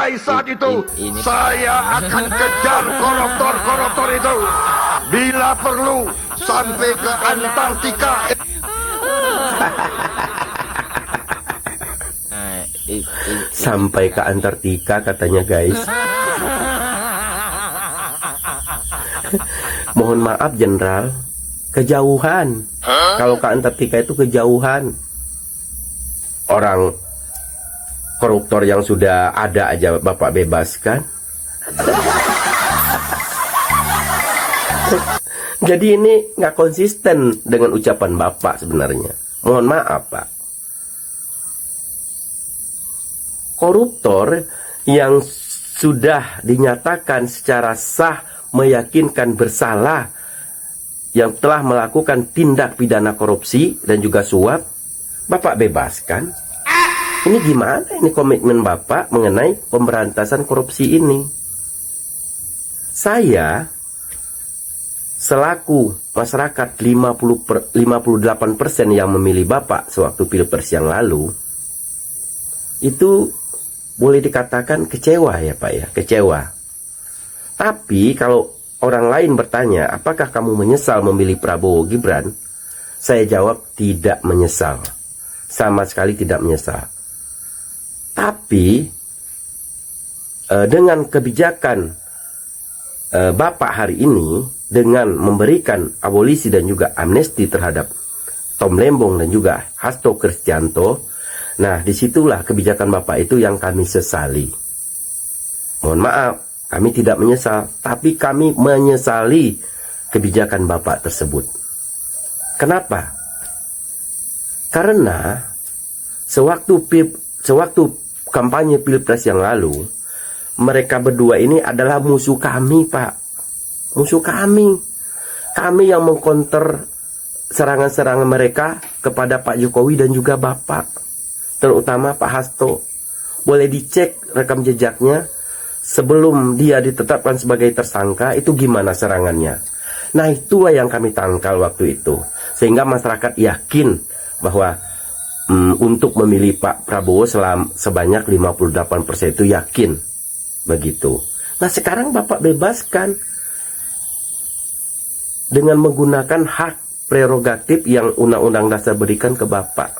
Mulai saat itu, saya akan kejar koruptor-koruptor itu. Bila perlu, sampai ke Antartika. Sampai ke Antartika katanya, guys. Mohon maaf, Jenderal, kejauhan. Kalau ke Antartika itu kejauhan. Orang koruptor yang sudah ada aja Bapak bebaskan. Jadi ini nggak konsisten dengan ucapan Bapak sebenarnya. Mohon maaf, Pak. Koruptor yang sudah dinyatakan secara sah meyakinkan bersalah, yang telah melakukan tindak pidana korupsi dan juga suap, Bapak bebaskan. Ini gimana ini komitmen Bapak mengenai pemberantasan korupsi ini? Saya selaku masyarakat 58% yang memilih Bapak sewaktu Pilpres yang lalu, itu boleh dikatakan kecewa ya Pak ya, kecewa. Tapi kalau orang lain bertanya, apakah kamu menyesal memilih Prabowo Gibran? Saya jawab tidak menyesal. Sama sekali tidak menyesal. Tapi dengan kebijakan Bapak hari ini, dengan memberikan abolisi dan juga amnesti terhadap Tom Lembong dan juga Hasto Kristianto, nah disitulah kebijakan Bapak itu yang kami sesali. Mohon maaf, kami tidak menyesal, tapi kami menyesali kebijakan Bapak tersebut. Kenapa? Karena sewaktu kampanye Pilpres yang lalu, mereka berdua ini adalah musuh kami, Pak. Musuh kami. Kami yang mengkonter serangan-serangan mereka kepada Pak Jokowi dan juga Bapak. Terutama Pak Hasto. Boleh dicek rekam jejaknya. Sebelum dia ditetapkan sebagai tersangka, itu gimana serangannya. Nah, itulah yang kami tangkal waktu itu. Sehingga masyarakat yakin bahwa untuk memilih Pak Prabowo sebanyak 58% itu yakin. Begitu. Nah, sekarang Bapak bebaskan dengan menggunakan hak prerogatif yang Undang-Undang Dasar berikan ke Bapak.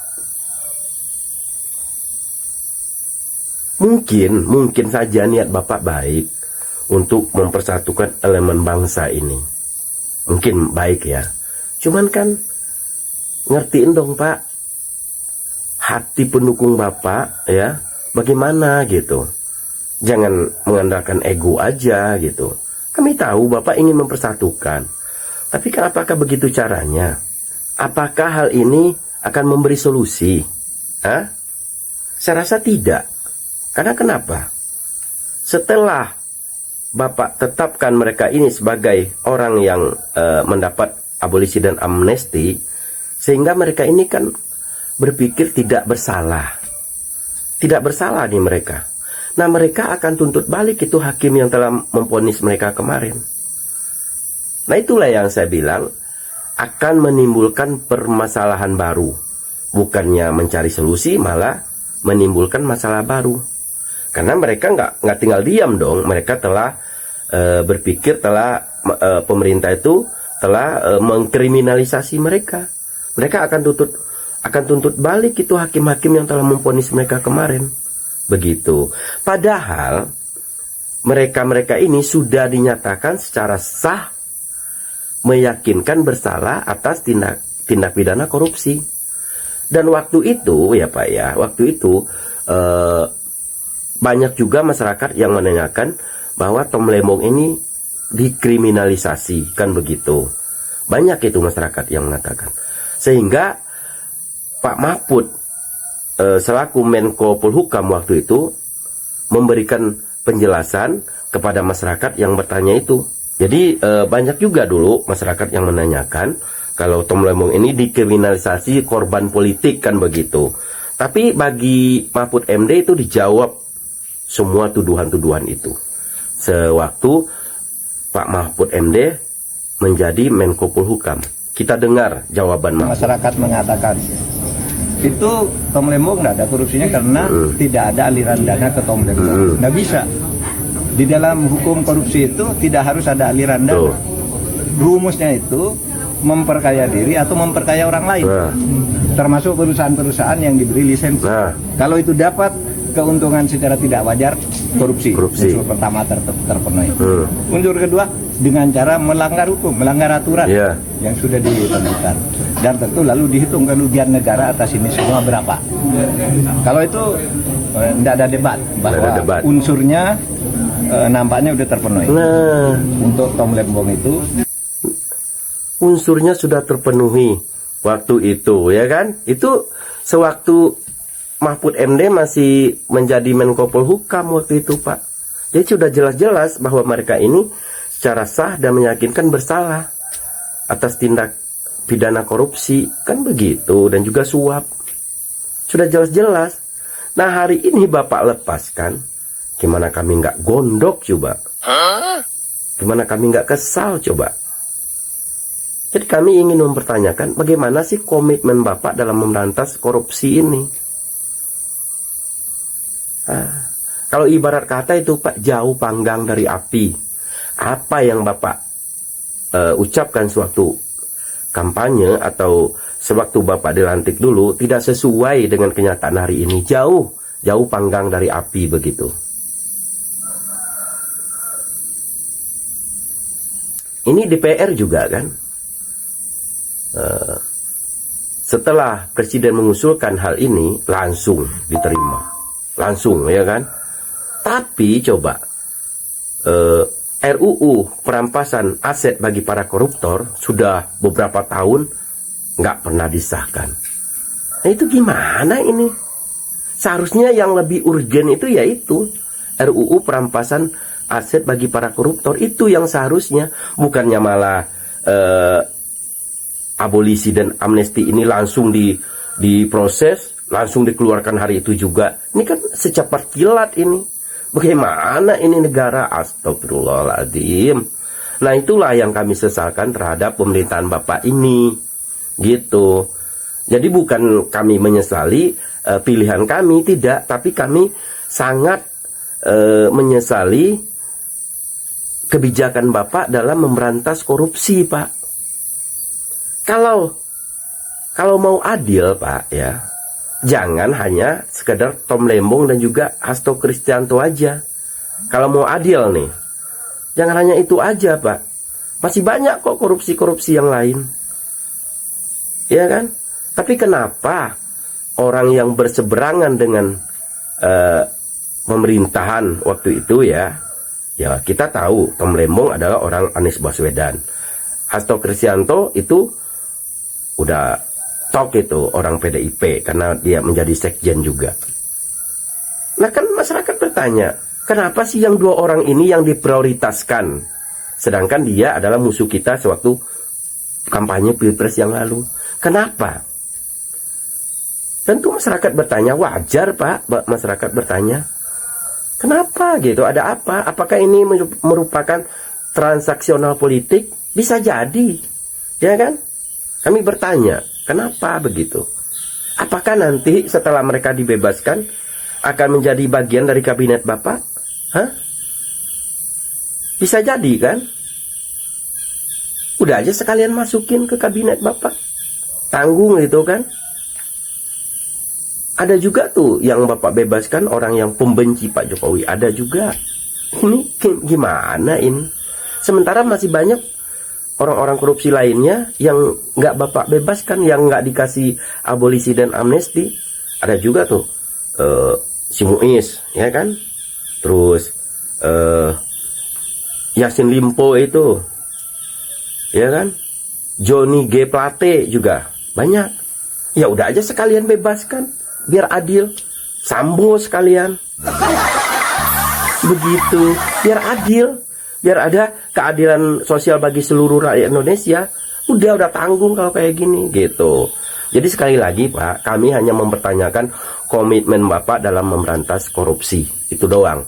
Mungkin saja niat Bapak baik untuk mempersatukan elemen bangsa ini. Mungkin baik ya. Cuman kan ngertiin dong Pak, hati pendukung Bapak ya, bagaimana gitu. Jangan mengandalkan ego aja gitu. Kami tahu Bapak ingin mempersatukan. Tapi kan apakah begitu caranya? Apakah hal ini akan memberi solusi? Hah? Saya rasa tidak. Karena kenapa? Setelah Bapak tetapkan mereka ini sebagai orang yang mendapat abolisi dan amnesti, sehingga mereka ini kan berpikir tidak bersalah. Tidak bersalah nih mereka. Nah, mereka akan tuntut balik itu hakim yang telah memvonis mereka kemarin. Nah, itulah yang saya bilang akan menimbulkan permasalahan baru. Bukannya mencari solusi, malah menimbulkan masalah baru. Karena mereka nggak tinggal diam dong. Mereka telah berpikir, pemerintah itu telah mengkriminalisasi mereka. Mereka akan tuntut balik itu hakim-hakim yang telah memvonis mereka kemarin. Begitu. Padahal mereka ini sudah dinyatakan secara sah meyakinkan bersalah atas tindak pidana korupsi. Dan waktu itu ya Pak ya, waktu itu banyak juga masyarakat yang menanyakan bahwa Tom Lembong ini dikriminalisasi, kan begitu. Banyak itu masyarakat yang mengatakan. Sehingga Pak Mahfud selaku Menko Polhukam waktu itu memberikan penjelasan kepada masyarakat yang bertanya itu. Jadi banyak juga dulu masyarakat yang menanyakan kalau Tom Lembong ini dikriminalisasi, korban politik, kan begitu. Tapi bagi Mahfud MD itu dijawab semua tuduhan-tuduhan itu sewaktu Pak Mahfud MD menjadi Menko Polhukam. Kita dengar jawaban masyarakat mengatakan itu Tom Lembong nggak ada korupsinya karena tidak ada aliran dana ke Tom Lembong. Nggak bisa. Di dalam hukum korupsi itu tidak harus ada aliran dana. Rumusnya itu memperkaya diri atau memperkaya orang lain. Termasuk perusahaan-perusahaan yang diberi lisensi. Kalau itu dapat keuntungan secara tidak wajar, korupsi. Unsur pertama terpenuhi. Unsur kedua dengan cara melanggar hukum, melanggar aturan yang sudah ditentukan. Dan tentu lalu dihitung kerugian negara atas ini semua berapa. Kalau itu tidak ada debat bahwa unsurnya nampaknya sudah terpenuhi. Untuk Tom Lembong itu unsurnya sudah terpenuhi waktu itu, ya kan? Itu sewaktu Mahfud MD masih menjadi Menko Polhukam waktu itu, Pak. Jadi sudah jelas-jelas bahwa mereka ini secara sah dan meyakinkan bersalah atas tindak pidana korupsi, kan begitu, dan juga suap. Sudah jelas-jelas. Nah, hari ini Bapak lepaskan, gimana kami nggak gondok coba? Gimana kami nggak kesal coba? Jadi kami ingin mempertanyakan bagaimana sih komitmen Bapak dalam memberantas korupsi ini? Kalau ibarat kata itu Pak, jauh panggang dari api. Apa yang Bapak ucapkan sewaktu kampanye atau sewaktu Bapak dilantik dulu tidak sesuai dengan kenyataan hari ini. Jauh panggang dari api begitu. Ini DPR juga kan. Setelah Presiden mengusulkan hal ini langsung diterima. Langsung, ya kan? Tapi coba RUU perampasan aset bagi para koruptor sudah beberapa tahun nggak pernah disahkan. Nah itu gimana ini? Seharusnya yang lebih urgen itu yaitu RUU perampasan aset bagi para koruptor. Itu yang seharusnya, bukannya malah abolisi dan amnesti ini langsung diproses, langsung dikeluarkan hari itu juga. Ini kan secepat kilat ini. Bagaimana ini negara? Astagfirullahaladzim. Nah itulah yang kami sesalkan terhadap pemerintahan Bapak ini. Gitu. Jadi bukan kami menyesali pilihan kami, tidak. Tapi kami sangat menyesali kebijakan Bapak dalam memberantas korupsi, Pak. Kalau mau adil, Pak, ya, jangan hanya sekedar Tom Lembong dan juga Hasto Kristianto aja. Kalau mau adil nih, jangan hanya itu aja, Pak. Masih banyak kok korupsi-korupsi yang lain. Ya kan? Tapi kenapa orang yang berseberangan dengan pemerintahan waktu itu ya kita tahu Tom Lembong adalah orang Anies Baswedan. Hasto Kristianto itu udah tok itu orang PDIP karena dia menjadi sekjen juga. Nah kan masyarakat bertanya, kenapa sih yang dua orang ini yang diprioritaskan, sedangkan dia adalah musuh kita sewaktu kampanye Pilpres yang lalu? Kenapa? Tentu masyarakat bertanya, wajar Pak, masyarakat bertanya. Kenapa gitu? Ada apa? Apakah ini merupakan transaksional politik? Bisa jadi, ya kan? Kami bertanya, kenapa begitu? Apakah nanti setelah mereka dibebaskan akan menjadi bagian dari kabinet Bapak? Hah? Bisa jadi kan? Udah aja sekalian masukin ke kabinet Bapak. Tanggung gitu kan? Ada juga tuh yang Bapak bebaskan orang yang pembenci Pak Jokowi. Ada juga. Ini gimana ini? Sementara masih banyak orang-orang korupsi lainnya yang nggak Bapak bebaskan, yang nggak dikasih abolisi dan amnesti. Ada juga tuh si Muiz, ya kan? Terus Yassin Limpo itu, ya kan? Johnny G. Plate juga banyak. Ya udah aja sekalian bebaskan, biar adil. Sambo sekalian, begitu, biar adil. Biar ada keadilan sosial bagi seluruh rakyat Indonesia. Udah tanggung kalau kayak gini gitu. Jadi sekali lagi Pak, kami hanya mempertanyakan komitmen Bapak dalam memberantas korupsi. Itu doang.